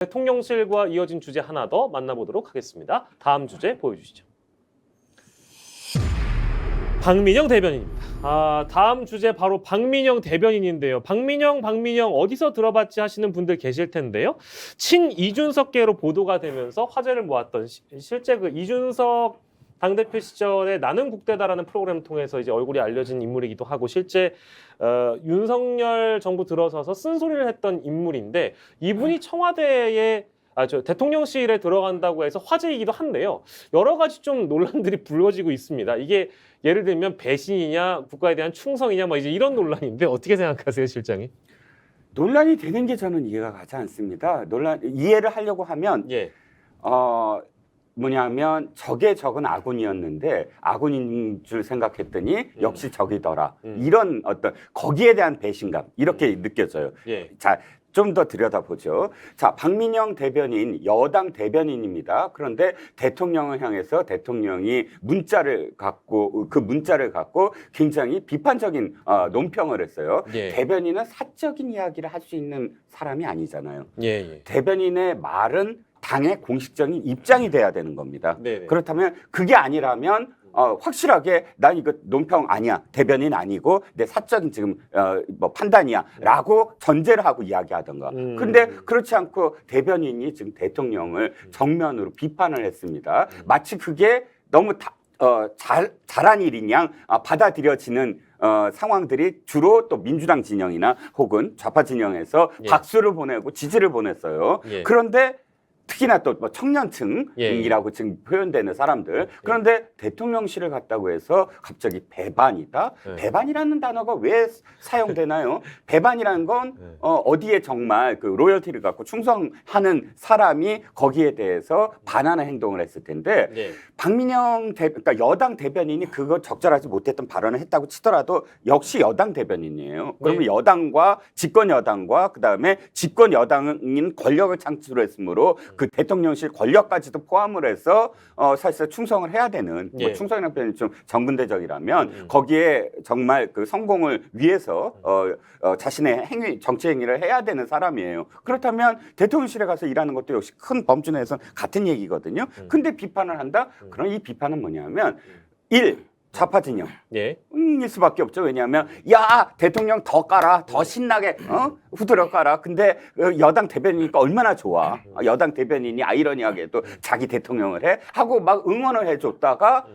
대통령실과 이어진 주제 하나 더 만나보도록 하겠습니다. 다음 주제 보여주시죠. 박민영 대변인입니다. 다음 주제 바로 박민영 대변인인데요. 박민영 어디서 들어봤지 하시는 분들 계실 텐데요. 친 이준석계로 보도가 되면서 화제를 모았던 실제 그 이준석 당대표 시절에 나는 국대다라는 프로그램을 통해서 이제 얼굴이 알려진 인물이기도 하고 실제 윤석열 정부 들어서서 쓴소리를 했던 인물인데 이분이 청와대에 대통령실에 들어간다고 해서 화제이기도 한데요. 여러 가지 좀 논란들이 불거지고 있습니다. 이게 예를 들면 배신이냐, 국가에 대한 충성이냐, 뭐 이제 이런 논란인데 어떻게 생각하세요, 실장님? 논란이 되는 게 저는 이해가 가지 않습니다. 이해를 하려고 하면 예. 뭐냐면 적은 아군이었는데 아군인 줄 생각했더니 역시 적이더라. 이런 어떤 거기에 대한 배신감 이렇게 느껴져요. 예. 자, 좀 더 들여다보죠. 자, 박민영 대변인 여당 대변인입니다. 그런데 대통령을 향해서 대통령이 문자를 갖고 굉장히 비판적인 논평을 했어요. 예. 대변인은 사적인 이야기를 할 수 있는 사람이 아니잖아요. 예. 대변인의 말은 당의 공식적인 입장이 돼야 되는 겁니다. 네네. 그렇다면 그게 아니라면 확실하게 난 이거 논평 아니야, 대변인 아니고 내 사적인 지금 뭐 판단이야라고 전제를 하고 이야기하던가. 근데 그렇지 않고 대변인이 지금 대통령을 정면으로 비판을 했습니다. 마치 그게 너무 잘한 일인 양 받아들여지는 상황들이 주로 또 민주당 진영이나 혹은 좌파 진영에서 예. 박수를 보내고 지지를 보냈어요. 예. 그런데 특히나 또 뭐 청년층이라고 지금 표현되는 사람들. 그런데 대통령실을 갔다고 해서 갑자기 배반이다? 배반이라는 단어가 왜 사용되나요? 배반이라는 건 어디에 정말 그 로열티를 갖고 충성하는 사람이 거기에 대해서 반하는 행동을 했을 텐데 박민영 그러니까 여당 대변인이 그거 적절하지 못했던 발언을 했다고 치더라도 역시 여당 대변인이에요. 그러면 여당과 집권 여당과 그다음에 집권 여당인 권력을 창출했으므로 그 대통령실 권력까지도 포함을 해서 사실상 충성을 해야 되는 뭐 충성이라는 표현이 좀 정근대적이라면 거기에 정말 그 성공을 위해서 자신의 정치 행위를 해야 되는 사람이에요. 그렇다면 대통령실에 가서 일하는 것도 역시 큰 범주 내에서 같은 얘기거든요. 근데 비판을 한다? 그럼 이 비판은 뭐냐면 좌파 진영. 일 수밖에 없죠. 왜냐하면 야 대통령 더 깔아, 더 신나게 후드려 깔아. 근데 여당 대변인이니까 얼마나 좋아. 여당 대변인이 아이러니하게도 자기 대통령을 해 하고 막 응원을 해줬다가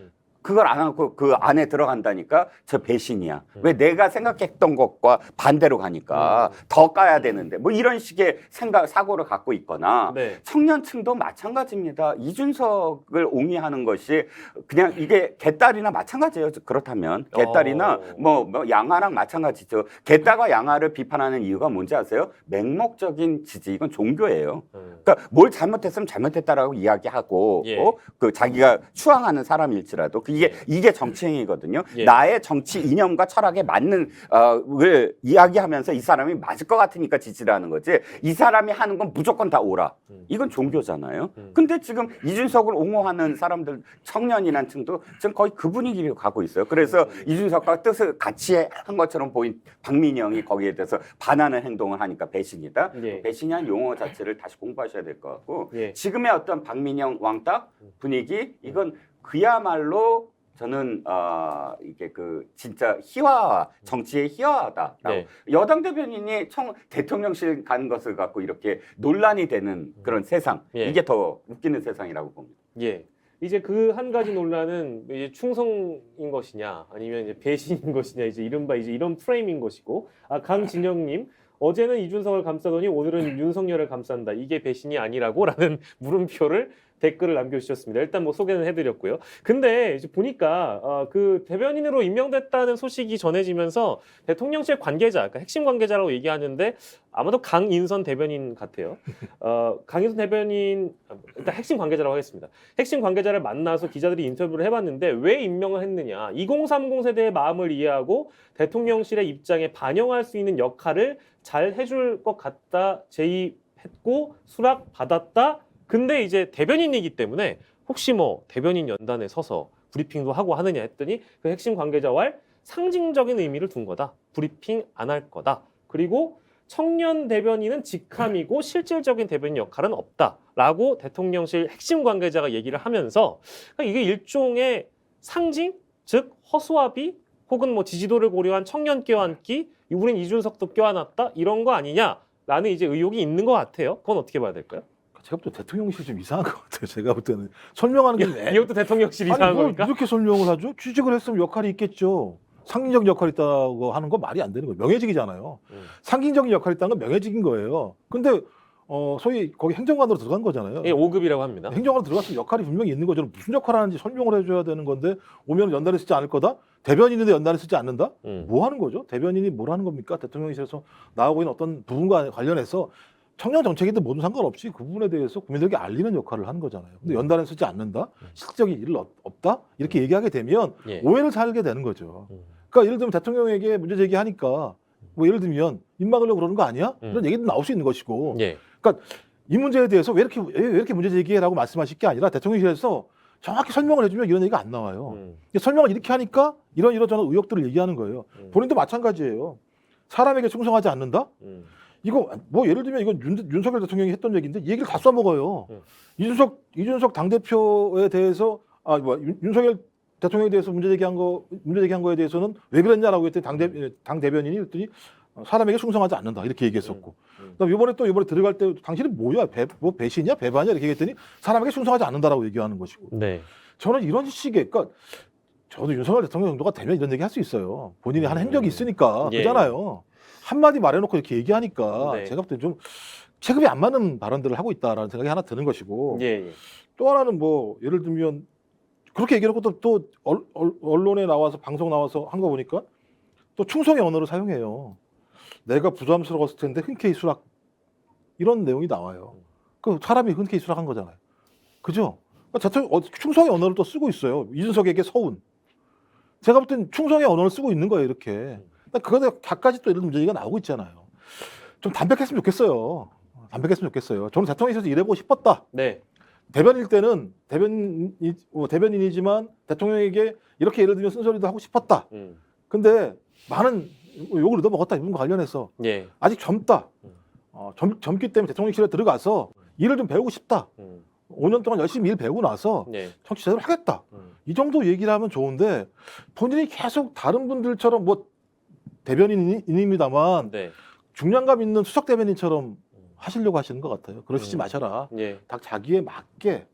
그걸 안 하고 그 안에 들어간다니까 저 배신이야. 왜 내가 생각했던 것과 반대로 가니까 더 까야 되는데 뭐 이런 식의 사고를 갖고 있거나 청년층도 마찬가지입니다. 이준석을 옹이하는 것이 그냥 이게 개딸이나 마찬가지예요. 그렇다면 개딸이나 뭐 양아랑 마찬가지죠. 개딸과 양아를 비판하는 이유가 뭔지 아세요? 맹목적인 지지. 이건 종교예요. 그러니까 뭘 잘못했으면 잘못했다라고 이야기하고 그 자기가 추앙하는 사람일지라도 이게 정치행위거든요. 나의 정치 이념과 철학에 맞는 을 이야기하면서 이 사람이 맞을 것 같으니까 지지를 하는 거지. 이 사람이 하는 건 무조건 다 옳아. 이건 종교잖아요. 근데 지금 이준석을 옹호하는 사람들 청년이라는 층도 지금 거의 그 분위기로 가고 있어요. 그래서 이준석과 뜻을 같이 한 것처럼 보인 박민영이 거기에 대해서 반하는 행동을 하니까 배신이다. 배신이란 용어 자체를 다시 공부하셔야 될 것 같고 지금의 어떤 박민영 왕따 분위기 이건 그야말로 저는 이게 그 진짜 정치의 희화화다라고 여당 대변인이 대통령실 가는 것을 갖고 이렇게 논란이 되는 그런 세상 이게 더 웃기는 세상이라고 봅니다. 이제 그 한 가지 논란은 이제 충성인 것이냐 아니면 이제 배신인 것이냐 이제 이른바 이제 이런 프레임인 것이고 강진영님 어제는 이준석을 감싸더니 오늘은 윤석열을 감싼다. 이게 배신이 아니라고라는 물음표를 댓글을 남겨주셨습니다. 일단 뭐 소개는 해드렸고요. 근데 이제 보니까 그 대변인으로 임명됐다는 소식이 전해지면서 대통령실 관계자, 그러니까 핵심 관계자라고 얘기하는데 아마도 강인선 대변인 같아요. 강인선 대변인 일단 핵심 관계자라고 하겠습니다. 핵심 관계자를 만나서 기자들이 인터뷰를 해봤는데 왜 임명을 했느냐? 2030 세대의 마음을 이해하고 대통령실의 입장에 반영할 수 있는 역할을 잘 해줄 것 같다 제의했고 수락 받았다. 근데 이제 대변인이기 때문에 혹시 뭐 대변인 연단에 서서 브리핑도 하고 하느냐 했더니 그 핵심 관계자와 상징적인 의미를 둔 거다. 브리핑 안 할 거다. 그리고 청년 대변인은 직함이고 실질적인 대변인 역할은 없다라고 대통령실 핵심 관계자가 얘기를 하면서 그러니까 이게 일종의 상징, 즉 허수아비 혹은 뭐 지지도를 고려한 청년 껴안기, 우린 이준석도 껴안았다 이런 거 아니냐라는 이제 의혹이 있는 것 같아요. 그건 어떻게 봐야 될까요? 제가 볼 때 대통령실 좀 이상한 것 같아요. 제가 볼 때는 설명하는 게 이것도 대통령실 이상한 아니, 뭘 겁니까? 이렇게 설명을 하죠? 취직을 했으면 역할이 있겠죠. 상징적 역할이 있다고 하는 건 말이 안 되는 거예요. 명예직이잖아요. 상징적인 역할이 있다는 건 명예직인 거예요. 근데 소위 거기 행정관으로 들어간 거잖아요. 예, 5급이라고 합니다. 행정관으로 들어갔으면 역할이 분명히 있는 거죠. 무슨 역할을 하는지 설명을 해줘야 되는 건데 오면 연단에 쓰지 않을 거다? 대변인인데 연단에 쓰지 않는다? 뭐 하는 거죠? 대변인이 뭘 하는 겁니까? 대통령실에서 나오고 있는 어떤 부분과 관련해서 청년 정책인데 모든 상관없이 그 부분에 대해서 국민들에게 알리는 역할을 하는 거잖아요. 근데 연단에 쓰지 않는다? 실질적인 일은 없다? 이렇게 얘기하게 되면 예. 오해를 살게 되는 거죠. 그러니까 예를 들면 대통령에게 문제 제기하니까 뭐 예를 들면 입 막으려고 그러는 거 아니야? 이런 얘기도 나올 수 있는 것이고 예. 그러니까 이 문제에 대해서 왜 이렇게 문제 제기해라고 말씀하실 게 아니라 대통령실에서 정확히 설명을 해주면 이런 얘기가 안 나와요. 설명을 이렇게 하니까 이런저런 의혹들을 얘기하는 거예요. 본인도 마찬가지예요. 사람에게 충성하지 않는다? 이거 뭐 예를 들면 이건 윤석열 대통령이 했던 얘기인데 이 얘기를 다 써먹어요. 이준석 당대표에 대해서 윤석열 대통령에 대해서 문제 제기한 거에 대해서는 왜 그랬냐라고 했더니 당 대변인이 그랬더니 사람에게 충성하지 않는다 이렇게 얘기했었고 그다음 이번에 들어갈 때 당신은 뭐야 배신이야 배반이야 이렇게 얘기했더니 사람에게 충성하지 않는다라고 얘기하는 것이고 네. 저는 이런 식의 그러니까 저도 윤석열 대통령 정도가 되면 이런 얘기 할 수 있어요. 본인이 한 행적이 있으니까 예. 그잖아요. 한마디 말해놓고 이렇게 얘기하니까 네. 제가 볼 때 좀 체급이 안 맞는 발언들을 하고 있다라는 생각이 하나 드는 것이고 예. 또 하나는 뭐 예를 들면 그렇게 얘기하고 또 언론에 나와서 방송 나와서 한 거 보니까 또 충성의 언어를 사용해요. 내가 부담스러웠을 텐데 흔쾌히 수락 이런 내용이 나와요. 그 사람이 흔쾌히 수락한 거잖아요. 그죠? 충성의 언어를 또 쓰고 있어요. 이준석에게 서운. 제가 볼 땐 충성의 언어를 쓰고 있는 거예요. 이렇게. 그거에 갖가지 또 이런 문제가 나오고 있잖아요. 좀 담백했으면 좋겠어요. 저는 대통령실에서 일해보고 싶었다. 네. 대변일 때는 대변인이지만 대통령에게 이렇게 예를 들면 쓴소리도 하고 싶었다. 근데 많은 욕을 얻어먹었다. 이런 거 관련해서 예. 아직 젊다. 젊기 때문에 대통령실에 들어가서 일을 좀 배우고 싶다. 5년 동안 열심히 일 배우고 나서 네. 정치 제대로 하겠다. 이 정도 얘기를 하면 좋은데 본인이 계속 다른 분들처럼 뭐 대변인입니다만 네. 중량감 있는 수석 대변인처럼 하시려고 하시는 것 같아요. 그러시지 마셔라. 예. 딱 자기에 맞게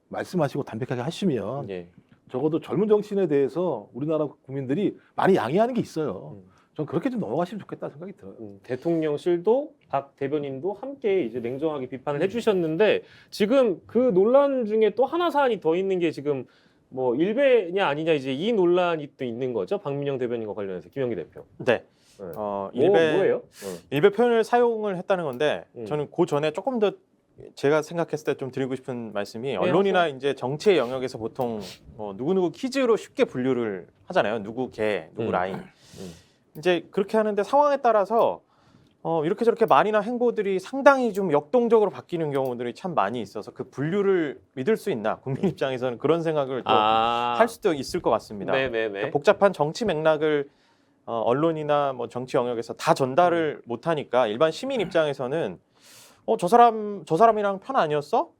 말씀하시고 담백하게 하시면 예. 적어도 젊은 정치인에 대해서 우리나라 국민들이 많이 양해하는 게 있어요. 전 그렇게 좀 넘어가시면 좋겠다 생각이 들어요. 대통령실도 박 대변인도 함께 이제 냉정하게 비판을 해주셨는데 지금 그 논란 중에 또 하나 사안이 더 있는 게 지금 뭐 일배냐 아니냐 이제 이 논란이 또 있는 거죠. 박민영 대변인과 관련해서 김영기 대표. 네. 네. 일배 뭐예요? 일배 표현을 사용을 했다는 건데 음. 저는 그 전에 조금 더 제가 생각했을 때 좀 드리고 싶은 말씀이 네, 언론이나 이제 정치의 영역에서 보통 누구누구 퀴즈로 쉽게 분류를 하잖아요. 누구 개, 누구 라인. 이제 그렇게 하는데 상황에 따라서 이렇게 저렇게 말이나 행보들이 상당히 좀 역동적으로 바뀌는 경우들이 참 많이 있어서 그 분류를 믿을 수 있나 국민 입장에서는 그런 생각을 또 할 수도 있을 것 같습니다. 네네네. 그러니까 복잡한 정치 맥락을 언론이나 뭐 정치 영역에서 다 전달을 못하니까 일반 시민 입장에서는 저 사람이랑 편 아니었어?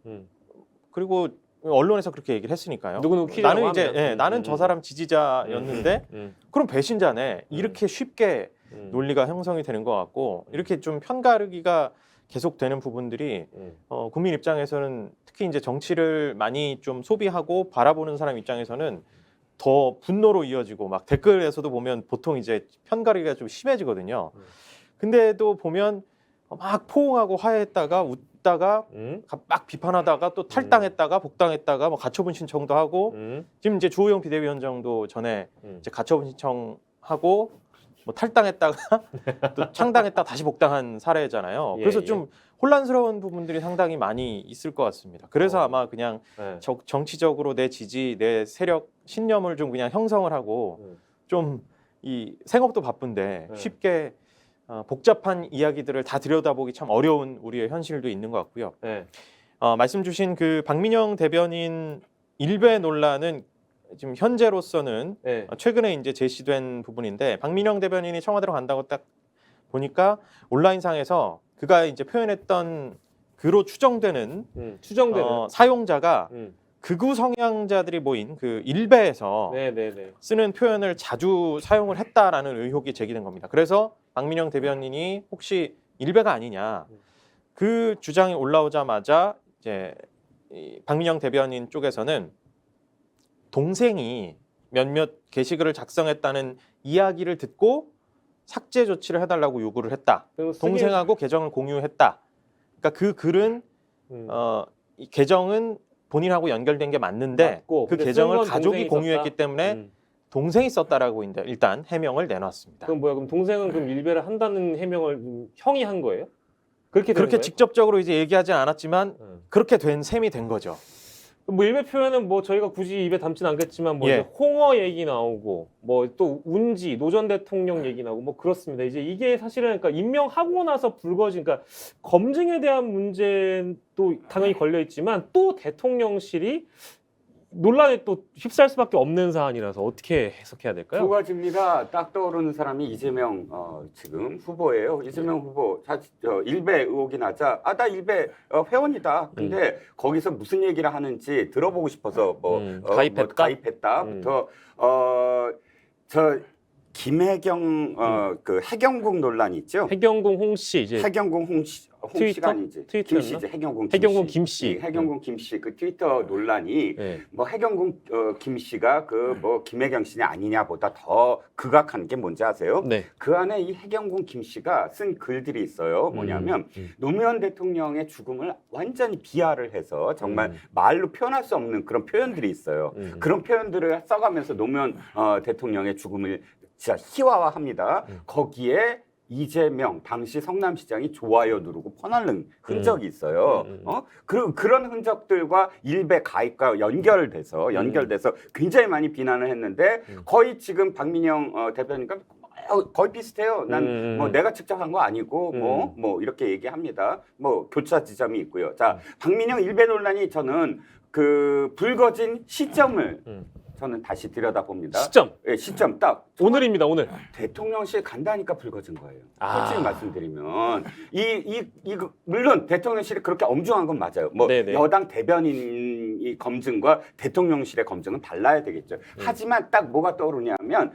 그리고 언론에서 그렇게 얘기를 했으니까요. 누구누구 퀴즈라고 나는 이제 하면. 나는 저 사람 지지자였는데 그럼 배신자네. 이렇게 쉽게 논리가 형성이 되는 것 같고 이렇게 좀 편가르기가 계속되는 부분들이 국민 입장에서는 특히 이제 정치를 많이 좀 소비하고 바라보는 사람 입장에서는 더 분노로 이어지고 막 댓글에서도 보면 보통 이제 편가르기가 좀 심해지거든요. 근데도 보면 막 포옹하고 화해했다가 웃다가 막 비판하다가 또 탈당했다가 복당했다가 뭐 가처분 신청도 하고 지금 이제 주호영 비대위원장도 전에 이제 가처분 신청하고 뭐 탈당했다가 또 창당했다가 다시 복당한 사례잖아요. 그래서 좀 혼란스러운 부분들이 상당히 많이 있을 것 같습니다. 그래서 아마 그냥 정치적으로 내 지지, 내 세력, 신념을 좀 그냥 형성을 하고 좀 이 생업도 바쁜데 쉽게 복잡한 이야기들을 다 들여다보기 참 어려운 우리의 현실도 있는 것 같고요. 말씀 주신 그 박민영 대변인 일배 논란은 지금 현재로서는 최근에 이제 제시된 부분인데 박민영 대변인이 청와대로 간다고 딱 보니까 온라인상에서 그가 이제 표현했던 그로 추정되는 추정되는 사용자가 극우 성향자들이 모인 그 일베에서 네네네. 쓰는 표현을 자주 사용을 했다라는 의혹이 제기된 겁니다. 그래서 박민영 대변인이 혹시 일베가 아니냐 그 주장이 올라오자마자 이제 이 박민영 대변인 쪽에서는 동생이 몇몇 게시글을 작성했다는 이야기를 듣고 삭제 조치를 해달라고 요구를 했다. 동생하고 계정을 공유했다. 그러니까 그 글은 이 계정은 본인하고 연결된 게 맞는데 맞고, 그 근데 계정을 쓴건 가족이 동생이 공유했기 썼다? 때문에 동생이 썼다라고 일단 해명을 내놨습니다. 그럼 뭐야? 그럼 동생은 그럼 일배를 한다는 해명을 형이 한 거예요? 그렇게 된 그렇게 거예요? 직접적으로 이제 얘기하지 않았지만 그렇게 된 셈이 된 거죠. 뭐 일배 표현은 뭐 저희가 굳이 입에 담진 않겠지만 뭐 예. 이제 홍어 얘기 나오고 뭐 또 운지 노 전 대통령 얘기 나오고 뭐 그렇습니다. 이제 이게 사실은 그러니까 임명하고 나서 불거진 그러니까 검증에 대한 문제도 당연히 걸려 있지만 또 대통령실이 논란에 또 휩싸일 수밖에 없는 사안이라서 어떻게 해석해야 두 될까요? 가지입니다. 딱 떠오르는 사람이 이재명 지금 후보예요. 이재명 후보 일베 의혹이 나자 나 일베 회원이다. 근데 거기서 무슨 얘기를 하는지 들어보고 싶어서 가입했다부터 저 김혜경 그 해경궁 논란 있죠. 해경궁 홍씨 이제 해경궁 홍씨가 아니지. 트위터였나? 김씨지. 해경궁 해경궁 김씨. 김씨. 해경궁 김씨 그 트위터 논란이 네. 뭐 해경궁 김씨가 그 뭐 김혜경 씨냐 아니냐보다 더 극악한 게 뭔지 아세요? 네. 그 안에 이 해경궁 김씨가 쓴 글들이 있어요. 뭐냐면 노무현 대통령의 죽음을 완전히 비하를 해서 정말 말로 표현할 수 없는 그런 표현들이 있어요. 그런 표현들을 써가면서 노무현 대통령의 죽음을 진짜 희화화합니다. 거기에 이재명 당시 성남시장이 좋아요 누르고 퍼나른 흔적이 있어요. 그런 흔적들과 일베 가입과 연결돼서 굉장히 많이 비난을 했는데 거의 지금 박민영 대표님과 거의 비슷해요. 난 뭐 내가 직접 한 거 아니고 뭐 이렇게 얘기합니다. 뭐 교차 지점이 있고요. 자, 박민영 일베 논란이 저는 그 불거진 시점을 저는 다시 들여다봅니다. 시점. 예, 시점 딱 오늘입니다. 오늘. 대통령실 간다니까 불거진 거예요. 아. 솔직히 말씀드리면 물론 대통령실이 그렇게 엄중한 건 맞아요. 뭐 네네. 여당 대변인이 검증과 대통령실의 검증은 달라야 되겠죠. 하지만 딱 뭐가 떠오르냐면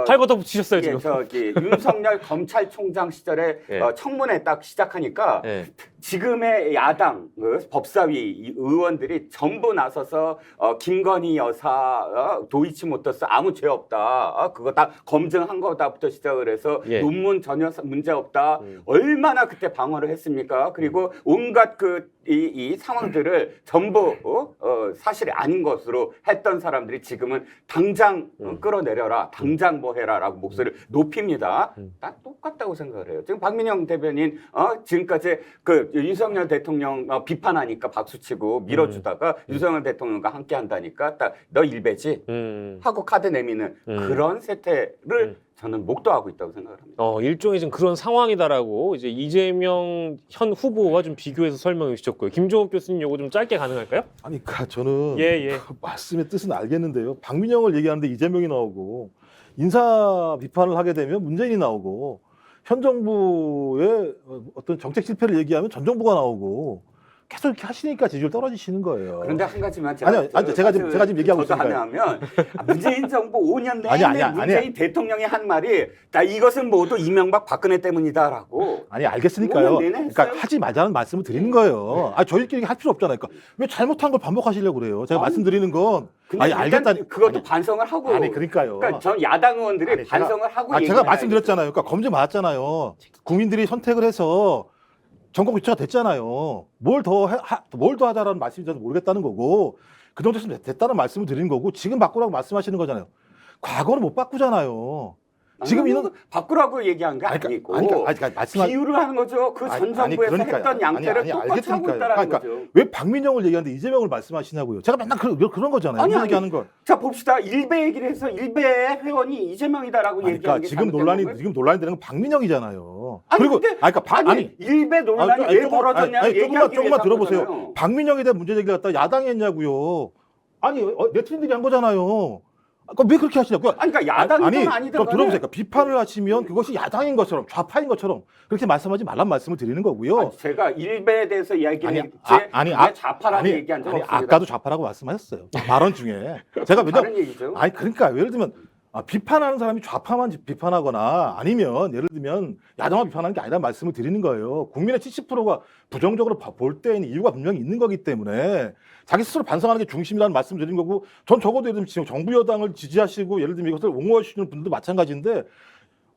팔 걷어 붙이셨어요 예, 지금. 저기 윤석열 검찰총장 시절에 예. 청문회 딱 시작하니까 네. 지금의 야당 법사위 의원들이 전부 나서서 김건희 여사 도이치모터스 아무 죄 없다. 그거 다 검증한 거다부터 시작을 해서 예. 논문 전혀 문제 없다. 얼마나 그때 방어를 했습니까? 그리고 온갖 이 상황들을 전부 사실이 아닌 것으로 했던 사람들이 지금은 당장 끌어내려라. 당장 뭐 해라라고 목소리를 높입니다. 딱 똑같다고 생각을 해요. 지금 박민영 대변인 지금까지 그 윤석열 대통령 비판하니까 박수치고 밀어주다가 윤석열 대통령과 함께 한다니까 딱 너 일베지? 하고 카드 내미는 그런 세태를 저는 목도하고 있다고 생각을 합니다. 일종의 좀 그런 상황이다라고 이제 이재명 현 후보와 좀 비교해서 설명해 주셨고요. 김종욱 교수님 요거 좀 짧게 가능할까요? 아니, 그러니까 저는 예. 그 말씀의 뜻은 알겠는데요. 박민영을 얘기하는데 이재명이 나오고 인사 비판을 하게 되면 문재인이 나오고 현 정부의 어떤 정책 실패를 얘기하면 전 정부가 나오고 계속 이렇게 하시니까 지지율 떨어지시는 거예요. 그런데 한 가지만 아니요, 제가 지금 얘기하고 저도 있으니까요. 하면 문재인 정부 5년 내내 아니야. 문재인 대통령이 한 말이 나 이것은 모두 이명박 박근혜 때문이다라고. 아니 알겠으니까요. 5년 내내 했어요? 그러니까 하지 말자는 말씀을 드리는 거예요. 저희끼리 할 필요 없잖아요. 그러니까 왜 잘못한 걸 반복하시려고 그래요? 제가 아니, 말씀드리는 건 근데 일단 알겠다니. 그것도 반성을 하고. 아니 그러니까요. 그러니까 전 야당 의원들이 아니, 반성을 하고. 제가 얘기를 말씀드렸잖아요. 그러니까 검증 받았잖아요. 국민들이 선택을 해서 정권 교체가 됐잖아요. 뭘 더 하자라는 말씀이 저는 모르겠다는 거고 그 정도 했으면 됐다는 말씀을 드리는 거고 지금 바꾸라고 말씀하시는 거잖아요. 과거는 못 바꾸잖아요. 지금 이런 바꾸라고 얘기한 게 아니고 비유를 하는 거죠. 그 전 정부에서 했던 양태를 똑같이 하고 있다라는 거죠. 왜 박민영을 얘기하는데 이재명을 말씀하시냐고요. 제가 맨날 그런 거잖아요. 아니, 얘기하는 건. 자 봅시다. 일베 얘기를 해서 일베 회원이 이재명이다라고 얘기하는 게 지금 논란이 되는 건 박민영이잖아요. 아니, 그리고 근데 일베 논란이 왜 벌어졌냐는 얘기하기 조금만 들어보세요. 거잖아요. 박민영에 대한 문제 제기를 갖다 야당이 했냐고요. 아니 네티즌들이 한 거잖아요. 왜 그렇게 하시냐고요? 아니, 그러니까 야당이든 아니든 그럼 간에 들어보세요. 그러니까 비판을 하시면 그것이 야당인 것처럼 좌파인 것처럼 그렇게 말씀하지 말란 말씀을 드리는 거고요. 아니, 제가 일베에 대해서 이야기를 아니, 좌파라고 얘기한 적 없습니다. 아까도 좌파라고 말씀하셨어요. 발언 중에 제가 다른 얘기죠. 아니 그러니까 예를 들면 비판하는 사람이 좌파만 비판하거나 아니면 예를 들면 야당만 비판하는 게 아니라 말씀을 드리는 거예요. 국민의 70%가 부정적으로 볼 때에는 이유가 분명히 있는 거기 때문에 자기 스스로 반성하는 게 중심이라는 말씀을 드린 거고 전 적어도 예를 들면 지금 정부 여당을 지지하시고 예를 들면 이것을 옹호하시는 분들도 마찬가지인데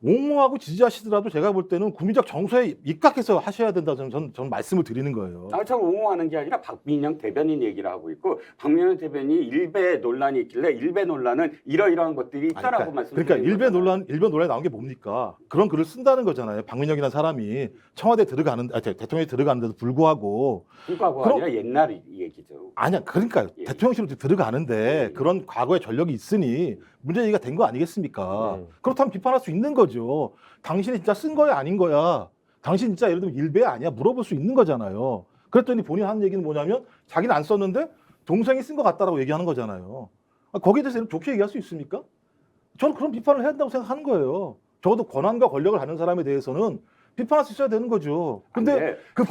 옹호하고 지지하시더라도 제가 볼 때는 국민적 정서에 입각해서 하셔야 된다고 저는 말씀을 드리는 거예요. 저 옹호하는 게 아니라 박민영 대변인 얘기를 하고 있고 박민영 대변인이 일베 논란이 있길래 일베 논란은 이러이러한 것들이 있다라고 말씀드리는 일베 논란에 나온 게 뭡니까? 그런 글을 쓴다는 거잖아요. 박민영이라는 사람이 청와대 대통령이 들어가는데도 불구하고 아니라 옛날 얘기죠. 아니야. 그러니까 예. 대통령실로 들어가는데 그런 과거의 전력이 있으니 문제 제기가 된 거 아니겠습니까? 그렇다면 비판할 수 있는 거죠. 당신이 진짜 쓴 거야 아닌 거야? 당신 진짜 예를 들면 일베 아니야? 물어볼 수 있는 거잖아요. 그랬더니 본인이 하는 얘기는 뭐냐면 자기는 안 썼는데 동생이 쓴 것 같다라고 얘기하는 거잖아요. 거기에 대해서 좋게 얘기할 수 있습니까? 저는 그런 비판을 해야 된다고 생각하는 거예요. 적어도 권한과 권력을 가는 사람에 대해서는 비판할 수 있어야 되는 거죠. 근데 그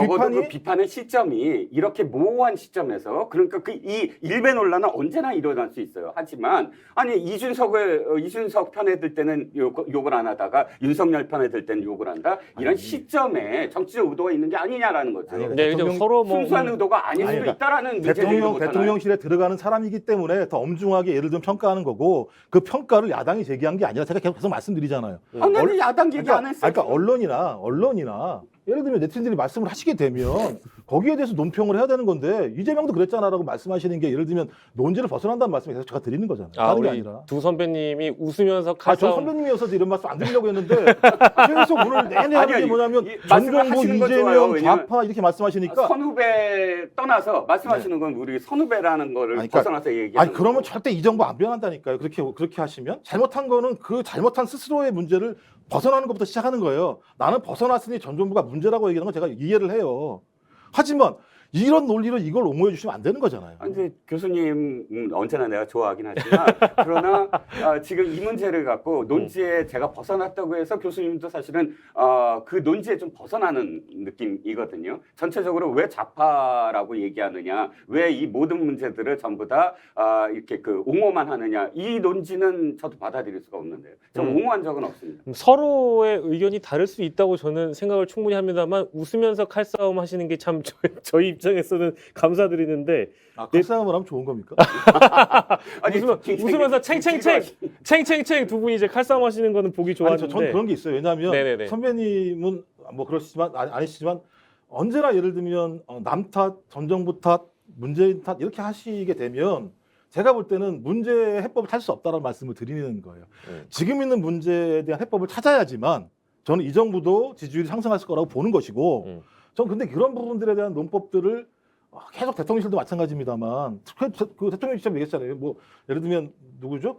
비판의 시점이 이렇게 모호한 시점에서 그러니까 이 일베 논란은 언제나 일어날 수 있어요. 하지만 아니 이준석 편에 들 때는 욕을 안 하다가 윤석열 편에 들 때는 욕을 한다. 이런 시점에 정치적 의도가 있는 게 아니냐라는 거죠. 네, 서로 뭐 순수한 의도가 아닐 수도 있다라는 대통령실에 들어가는 사람이기 때문에 더 엄중하게 예를 들면 평가하는 거고 그 평가를 야당이 제기한 게 아니라 제가 계속 말씀드리잖아요. 나는 야당 얘기 안 했어요. 그러니까 언론이나 예를 들면 네티즌들이 말씀을 하시게 되면 거기에 대해서 논평을 해야 되는 건데 이재명도 그랬잖아라고 말씀하시는 게 예를 들면 논지를 벗어난다는 말씀을 계속 제가 드리는 거잖아요. 다른 게 아니라. 두 선배님이 웃으면서 저 선배님이어서 이런 말씀 안 드리려고 했는데 계속 오늘 내내 하는 게 뭐냐면 전정부 이재명 좌파 이렇게 말씀하시니까 선후배 떠나서 말씀하시는 건 우리 선후배라는 거를 벗어나서 얘기하는 아니 그러면 절대 이 정부 안 변한다니까요. 그렇게 하시면 잘못한 거는 그 잘못한 스스로의 문제를 벗어나는 것부터 시작하는 거예요. 나는 벗어났으니 전 정부가 문제라고 얘기하는 건 제가 이해를 해요. 하지만 이런 논리로 이걸 옹호해 주시면 안 되는 거잖아요. 근데 교수님 언제나 내가 좋아하긴 하지만 그러나 지금 이 문제를 갖고 논지에 제가 벗어났다고 해서 교수님도 사실은 그 논지에 좀 벗어나는 느낌이거든요. 전체적으로 왜 좌파라고 얘기하느냐, 왜 이 모든 문제들을 전부 다 이렇게 그 옹호만 하느냐, 이 논지는 저도 받아들일 수가 없는데요. 좀 옹호한 적은 없습니다. 서로의 의견이 다를 수 있다고 저는 생각을 충분히 합니다만 웃으면서 칼싸움 하시는 게 참 저희 입장에서는 감사드리는데 칼싸움을 하면 좋은 겁니까? 아니, 웃으면서 챙챙챙 두 분이 이제 칼싸움 하시는 거는 보기 좋았는데 저는 그런 게 있어요. 왜냐하면 선배님은 뭐 그렇지만 아니시지만 언제나 예를 들면 남 탓, 전 정부 탓, 문재인 탓 이렇게 하시게 되면 제가 볼 때는 문제 해법을 찾을 수 없다는 말씀을 드리는 거예요. 지금 있는 문제에 대한 해법을 찾아야지만 저는 이 정부도 지지율이 상승할 거라고 보는 것이고 저는 근데 그런 부분들에 대한 논법들을 계속 대통령실도 마찬가지입니다만 그 대통령이 직접 얘기했잖아요. 뭐 예를 들면 누구죠?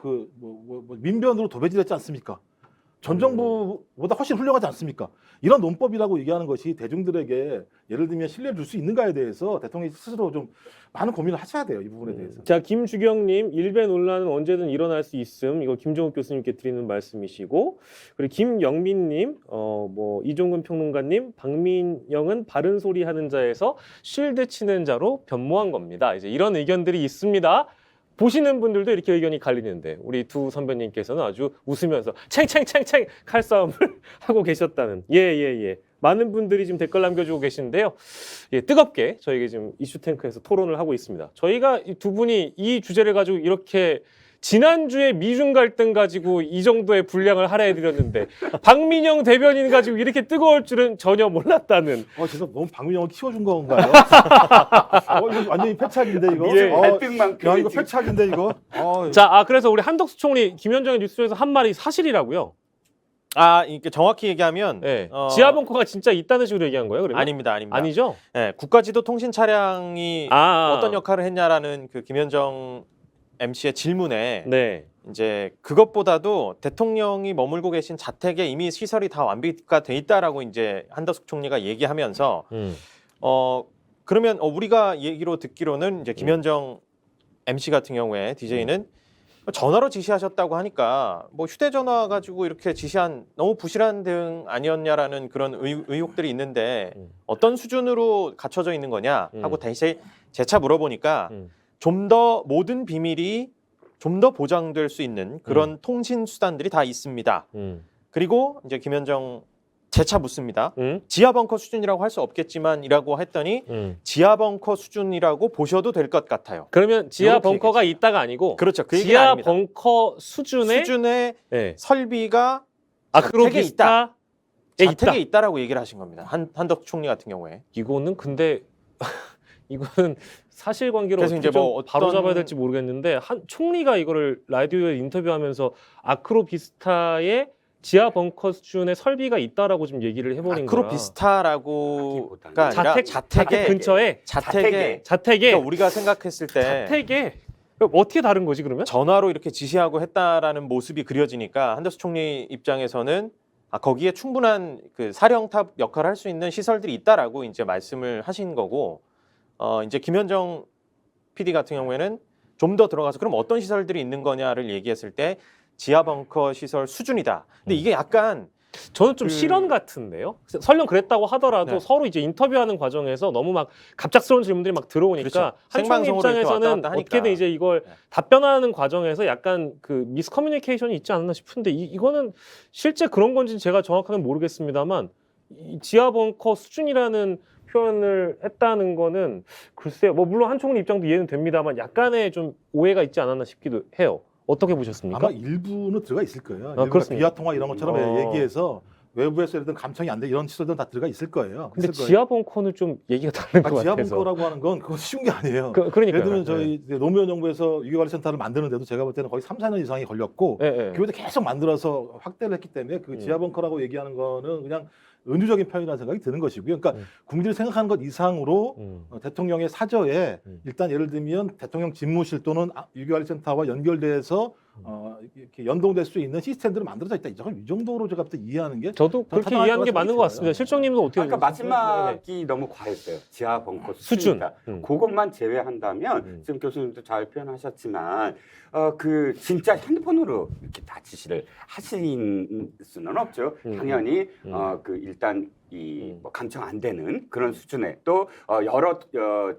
민변으로 도배질했지 않습니까? 전 정부보다 훨씬 훌륭하지 않습니까? 이런 논법이라고 얘기하는 것이 대중들에게 예를 들면 신뢰를 줄 수 있는가에 대해서 대통령이 스스로 좀 많은 고민을 하셔야 돼요. 이 부분에 대해서. 자, 김주경님, 일베 논란은 언제든 일어날 수 있음. 이거 김종욱 교수님께 드리는 말씀이시고, 그리고 김영민님, 이종근 평론가님, 박민영은 바른 소리 하는 자에서 쉴드 치는 자로 변모한 겁니다. 이제 이런 의견들이 있습니다. 보시는 분들도 이렇게 의견이 갈리는데 우리 두 선배님께서는 아주 웃으면서 챙챙챙챙 칼싸움을 하고 계셨다는 예. 많은 분들이 지금 댓글 남겨주고 계시는데요. 예, 뜨겁게 저희가 지금 이슈탱크에서 토론을 하고 있습니다. 저희가 두 분이 이 주제를 가지고 이렇게 지난주에 미중 갈등 가지고 이 정도의 분량을 할애해드렸는데 박민영 대변인 가지고 이렇게 뜨거울 줄은 전혀 몰랐다는. 제가 너무 박민영을 키워준 건가요? 이거 완전히 패착인데 이거. 갈등만큼. 이거 패착인데 이거. 자, 그래서 우리 한덕수 총리 김현정의 뉴스에서 한 말이 사실이라고요? 이게 정확히 얘기하면 지하벙커가 진짜 있다는 식으로 얘기한 거예요? 그러면? 아닙니다. 아니죠? 네, 국가지도통신 차량이 어떤 역할을 했냐라는 그 김현정 MC의 질문에 이제 그것보다도 대통령이 머물고 계신 자택에 이미 시설이 다 완비가 돼 있다라고 이제 한덕수 총리가 얘기하면서 그러면 우리가 얘기로 듣기로는 이제 김현정 MC 같은 경우에 DJ는 전화로 지시하셨다고 하니까 뭐 휴대전화 가지고 이렇게 지시한 너무 부실한 대응 아니었냐라는 그런 의혹들이 있는데 어떤 수준으로 갖춰져 있는 거냐 하고 다시 재차 물어보니까 좀 더 모든 비밀이 좀 더 보장될 수 있는 그런 통신 수단들이 다 있습니다. 그리고 이제 김현정 재차 묻습니다. 지하 벙커 수준이라고 할 수 없겠지만이라고 했더니 지하 벙커 수준이라고 보셔도 될 것 같아요. 그러면 지하 이렇게 벙커가 있다가 아니고 그렇죠. 그 얘기는 지하 아닙니다. 벙커 수준의 수준의 설비가 아크로비스타에 있다. 자택에 있다. 있다라고 얘기를 하신 겁니다. 한덕수 총리 같은 경우에. 이거는 근데 이거는 사실관계를 그래서 어떻게 이제 뭐 좀 바로 어떤- 잡아야 될지 모르겠는데 한 총리가 이거를 라디오에 인터뷰하면서 아크로비스타의 지하 벙커 수준의 설비가 있다라고 좀 얘기를 해버린 거야. 아크로비스타라고가 아니라 자택 근처에 자택에 자택에 그러니까 우리가 생각했을 때 자택에 그럼 어떻게 다른 거지 그러면? 전화로 이렇게 지시하고 했다라는 모습이 그려지니까 한덕수 총리 입장에서는 거기에 충분한 그 사령탑 역할을 할 수 있는 시설들이 있다라고 이제 말씀을 하신 거고 이제 김현정 PD 같은 경우에는 좀 더 들어가서 그럼 어떤 시설들이 있는 거냐를 얘기했을 때 지하 벙커 시설 수준이다. 근데 이게 약간 저는 좀 실언 같은데요. 설령 그랬다고 하더라도 네. 서로 이제 인터뷰하는 과정에서 너무 막 갑작스러운 질문들이 막 들어오니까 그렇죠. 한 총리 생방송으로 이렇게 왔다 입장에서는 갔다 하니까. 어떻게든 이제 이걸 네. 답변하는 과정에서 약간 그 미스커뮤니케이션이 있지 않나 싶은데 이거는 실제 그런 건지는 제가 정확하게 모르겠습니다만 이 지하 벙커 수준이라는 표현을 했다는 거는 글쎄요. 뭐 물론 한 총리 입장도 이해는 됩니다만 약간의 좀 오해가 있지 않았나 싶기도 해요. 어떻게 보셨습니까? 아마 일부는 들어가 있을 거예요. 일부가 그렇습니까? 비하 통화 이런 것처럼 어. 얘기해서 외부에서 예를 들면 감청이 안 돼 이런 시설들은 다 들어가 있을 거예요. 근데 있을 거예요. 지하 벙커는 좀 얘기가 다른 것 지하 같아서. 벙커라고 하는 건 그거 쉬운 게 아니에요. 그러니까 예를 들면 저희 이제 노무현 정부에서 위기관리센터를 만드는데도 제가 볼 때는 거의 3, 4년 이상이 걸렸고 그것도 계속 만들어서 확대를 했기 때문에 그 지하 벙커라고 얘기하는 거는 그냥 은유적인 표현이라는 생각이 드는 것이고요. 그러니까 국민들이 생각하는 것 이상으로 대통령의 사저에 일단 예를 들면 대통령 집무실 또는 위기관리센터와 연결돼서 이렇게 연동될 수 있는 시스템들을 만들어져 있다. 이 정도로 제가 볼 때 이해하는 게 저도 그렇게 타당할 이해하는 게 거라 맞는 것 생각이 같습니다. 들어요. 실장님도 어떻게 그러니까 보셨어요? 마지막이 너무 과했어요. 지하 벙커 수준. 수준이다. 그것만 제외한다면 지금 교수님도 잘 표현하셨지만 그 진짜 핸드폰으로 이렇게 다 지시를 하신 수는 없죠. 당연히 그 일단 이 뭐 감청 안 되는 그런 수준의 또 여러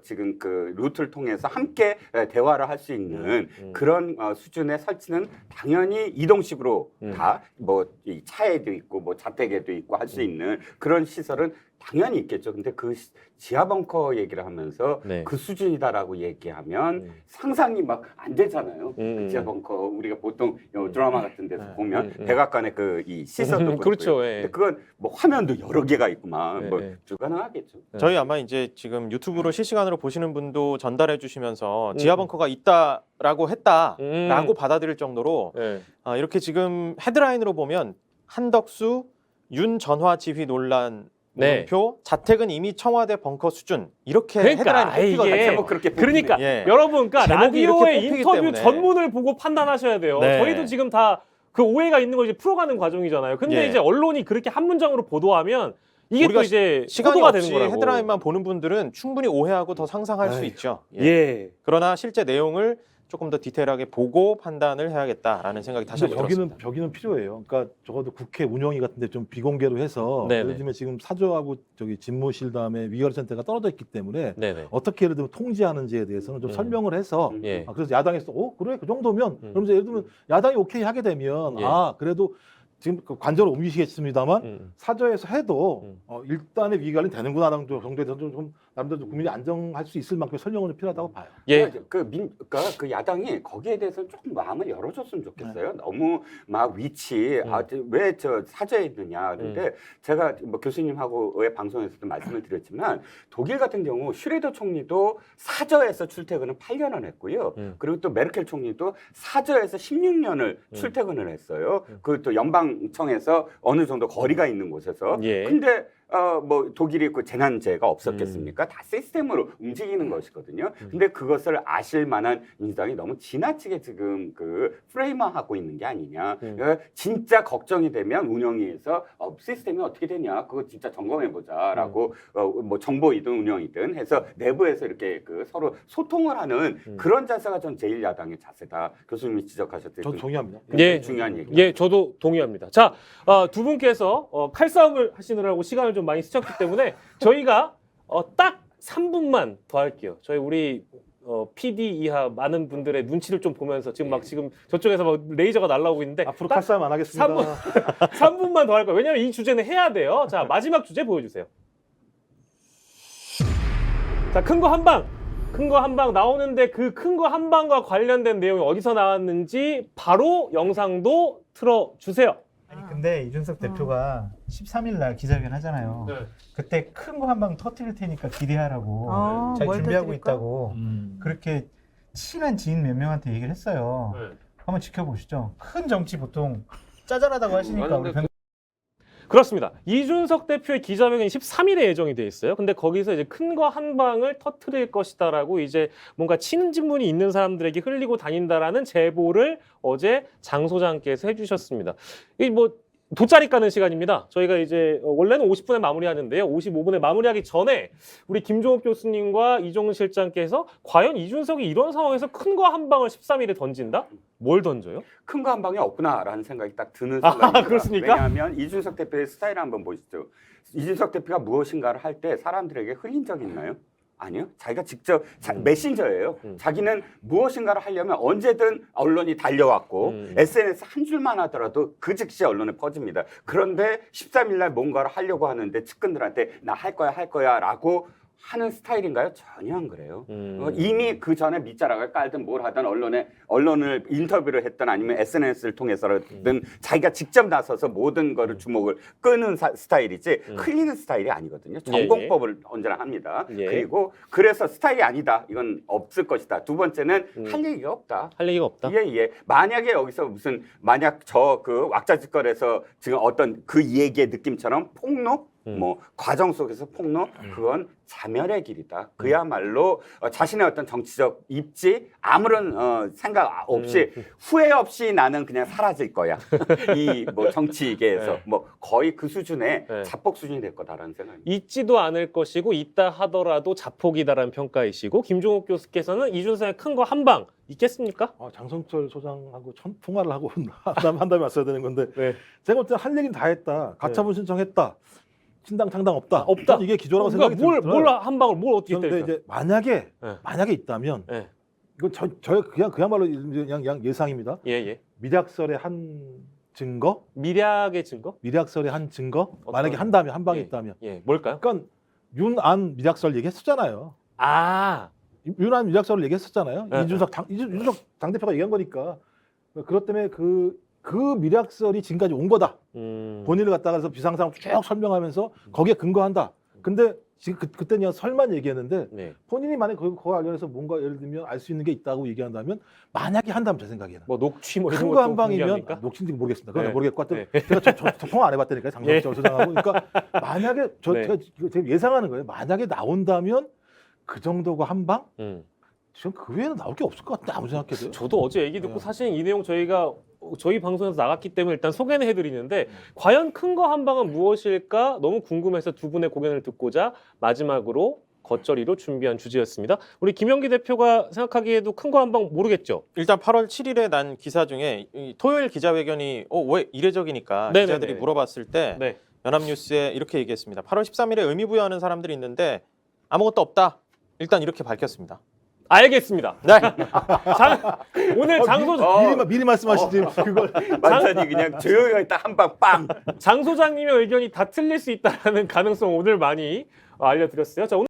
지금 그 루트를 통해서 함께 대화를 할 수 있는 그런 수준의 설치는 당연히 이동식으로 다 뭐 이 차에도 있고 뭐 자택에도 있고 할 수 있는 그런 시설은 당연히 있겠죠. 근데 그 지하 벙커 얘기를 하면서 네. 그 수준이다라고 얘기하면 상상이 막 안 되잖아요. 그 지하 벙커 우리가 보통 드라마 같은 데서 보면 백악관의 그 이 시설도 그렇죠. 예. 근데 그건 뭐 화면도 여러 개가 있구만. 네, 뭐 네. 불가능하겠죠. 저희 아마 이제 지금 유튜브로 실시간으로 보시는 분도 전달해 주시면서 지하 벙커가 있다라고 했다라고 받아들일 정도로 네. 이렇게 지금 헤드라인으로 보면 한덕수 윤 전화 지휘 논란 네. 물음표 자택은 이미 청와대 벙커 수준 이렇게 그러니까, 헤드라인이 뽑히거든요. 이게 제목 그렇게 그러니까 예. 여러분, 그러니까 제목이 이렇게 라디오의 뽑히기 인터뷰 때문에. 전문을 보고 판단하셔야 돼요. 네. 저희도 지금 다 그 오해가 있는 걸 이제 풀어가는 과정이잖아요. 근데 예. 이제 언론이 그렇게 한 문장으로 보도하면 이게 우리가 또 이제 시간이 보도가 없이 되는 거라고. 헤드라인만 보는 분들은 충분히 오해하고 더 상상할 수 아이고. 있죠. 예. 그러나 실제 내용을 조금 더 디테일하게 보고 판단을 해야겠다라는 생각이 다시 한번 들었습니다. 벽이는 필요해요. 그러니까 적어도 국회 운영위 같은데 좀 비공개로 해서 네네. 예를 들면 지금 사저하고 저기 집무실 다음에 위기관리센터가 떨어져 있기 때문에 네네. 어떻게 예를 들면 통제하는지에 대해서는 좀 설명을 해서 예. 그래서 야당에서 그래 그 정도면 그러면서 예를 들면 야당이 오케이 하게 되면 예. 그래도 지금 그 관저로 옮기시겠습니다만 사저에서 해도 일단의 위기관리 되는구나라는 정도에 대해서 좀 남들도 국민이 안정할 수 있을 만큼 설명은 좀 필요하다고 봐요. 예. 그러니까 그 야당이 거기에 대해서 조금 마음을 열어줬으면 좋겠어요. 너무 막 위치 왜 저 사저에 있느냐. 근데 제가 뭐 교수님하고의 방송에서도 말씀을 드렸지만 독일 같은 경우 슈레더 총리도 사저에서 출퇴근을 8년을 했고요. 그리고 또 메르켈 총리도 사저에서 16년을 출퇴근을 했어요. 그 또 연방청에서 어느 정도 거리가 있는 곳에서. 예. 근데 뭐 독일이 그 재난재해가 없었겠습니까? 다 시스템으로 움직이는 것이거든요. 근데 그것을 아실 만한 민주당이 너무 지나치게 지금 그 프레임화하고 있는 게 아니냐. 그러니까 진짜 걱정이 되면 운영위에서 시스템이 어떻게 되냐, 그거 진짜 점검해보자라고 뭐 정보이든 운영이든 해서 내부에서 이렇게 그 서로 소통을 하는 그런 자세가 전 제1야당의 자세다. 교수님이 지적하셨듯이 저 동의합니다. 예. 중요한 얘기. 예, 저도 동의합니다. 자, 두 분께서 칼싸움을 하시느라고 시간을 좀 많이 쓰셨기 때문에 저희가 딱 3분만 더 할게요. 저희 우리 PD 이하 많은 분들의 눈치를 좀 보면서 지금 막 지금 저쪽에서 막 레이저가 날라오고 있는데 앞으로 딱 칼싸움 안 하겠습니다. 3분만 더 할 거예요. 왜냐면 이 주제는 해야 돼요. 자, 마지막 주제 보여주세요. 자, 큰 거 한 방. 큰 거 한 방 나오는데 그 큰 거 한 방과 관련된 내용이 어디서 나왔는지 바로 영상도 틀어주세요. 아니 근데 이준석 대표가 13일 날 기자회견 하잖아요. 네. 그때 큰 거 한 방 터뜨릴 테니까 기대하라고 잘 뭘 준비하고 터뜨릴까? 있다고 그렇게 친한 지인 몇 명한테 얘기를 했어요. 한번 지켜보시죠. 큰 정치 보통 짜잘하다고 하시니까 우리 그렇습니다. 이준석 대표의 기자회견이 13일에 예정이 돼 있어요. 근데 거기서 이제 큰 거 한 방을 터뜨릴 것이다라고 이제 뭔가 친진문이 있는 사람들에게 흘리고 다닌다라는 제보를 어제 장 소장께서 해주셨습니다. 이 뭐 돗자리 까는 시간입니다. 저희가 이제 원래는 50분에 마무리하는데요. 55분에 마무리하기 전에 우리 김종욱 교수님과 이종훈 실장께서 과연 이준석이 이런 상황에서 큰 거 한 방을 13일에 던진다? 뭘 던져요? 큰 거 한 방이 없구나라는 생각이 딱 드는 순간입니다. 그렇습니까? 왜냐하면 이준석 대표의 스타일을 한번 보시죠. 이준석 대표가 무엇인가를 할 때 사람들에게 흘린 적이 있나요? 아니요. 자기가 직접 메신저예요. 자기는 무엇인가를 하려면 언제든 언론이 달려왔고 SNS 한 줄만 하더라도 그 즉시 언론에 퍼집니다. 그런데 13일 날 뭔가를 하려고 하는데 측근들한테 나 할 거야 라고 하는 스타일인가요? 전혀 안 그래요. 이미 그 전에 밑자락을 깔든 뭘 하든 언론을 인터뷰를 했든 아니면 SNS를 통해서든 자기가 직접 나서서 모든 거를 주목을 끄는 스타일이지 흘리는 스타일이 아니거든요. 전공법을 언제나 합니다. 예. 그리고 그래서 스타일이 아니다. 이건 없을 것이다. 두 번째는 할 얘기가 없다. 할 얘기가 없다. 예. 만약에 여기서 만약 저 그 왁자지껄에서 지금 어떤 그 얘기의 느낌처럼 폭로? 뭐 과정 속에서 폭로? 그건 자멸의 길이다. 그야말로 자신의 어떤 정치적 입지 아무런 생각 없이 후회 없이 나는 그냥 사라질 거야. 이 뭐 정치계에서 네. 뭐 거의 그 수준의 네. 자폭 수준이 될 거다라는 생각입니다. 있지도 않을 것이고 있다 하더라도 자폭이다라는 평가이시고 김종욱 교수께서는 이준석의 큰 거 한 방 있겠습니까? 장성철 소장하고 통화를 하고 한 다음에 왔어야 되는 건데 네. 제가 볼 때 할 얘기는 다 했다. 가처분 신청했다. 신당 창당 없다. 없다. 이게 기조라고 그러니까 생각이 들어요. 뭘 한 방울 뭘 어떻게 그런데 때릴까? 이제 만약에 네. 있다면 네. 이건 저의 그야말로 그냥 예상입니다. 예. 미략설의 한 증거, 미략의 증거? 미략설의 한 증거. 어떤- 만약에 한다면 한 방에 예. 있다면. 예. 뭘까요? 그러니까 윤안 미략설 얘기했었잖아요. 아. 윤안 미략설을 얘기했었잖아요. 네. 이준석 당대표가 얘기한 거니까. 그것 때문에 그 미략설이 지금까지 온 거다. 본인을 갖다가 서 비상상황 쭉 설명하면서 거기에 근거한다. 근데 지금 그때는 그냥 설만 얘기했는데 네. 본인이 만약에 그거 관련해서 뭔가 예를 들면 알 수 있는 게 있다고 얘기한다면 만약에 한다면 제 생각에는 뭐 녹취 뭐 이런 큰 거 것도 한 방이면 공개합니까? 녹취인지 모르겠습니다. 그건 네. 모르겠고 하여튼 네. 제가 저 통화 안 해봤다니까요. 장성철 소장하고. 그러니까 만약에 네. 제가 예상하는 거예요. 만약에 나온다면 그 정도가 한 방? 음. 지금 그 외에는 나올 게 없을 것 같은데 아무 생각해도. 저도 어제 얘기 듣고 네. 사실 이 내용 저희가 저희 방송에서 나갔기 때문에 일단 소개는 해드리는데 과연 큰 거 한 방은 무엇일까 너무 궁금해서 두 분의 고견을 듣고자 마지막으로 겉절이로 준비한 주제였습니다. 우리 김영기 대표가 생각하기에도 큰 거 한 방 모르겠죠? 일단 8월 7일에 난 기사 중에 이 토요일 기자회견이 왜 이례적이니까 네네네. 기자들이 물어봤을 때 네. 연합뉴스에 이렇게 얘기했습니다. 8월 13일에 의미 부여하는 사람들이 있는데 아무것도 없다. 일단 이렇게 밝혔습니다. 알겠습니다. 네. 오늘 장소 미리 말씀하시지 그걸. 완전히 그냥 조용히 있다 한 방 빵. 장 소장님의 의견이 다 틀릴 수 있다는 가능성 오늘 많이 알려드렸어요. 자, 오늘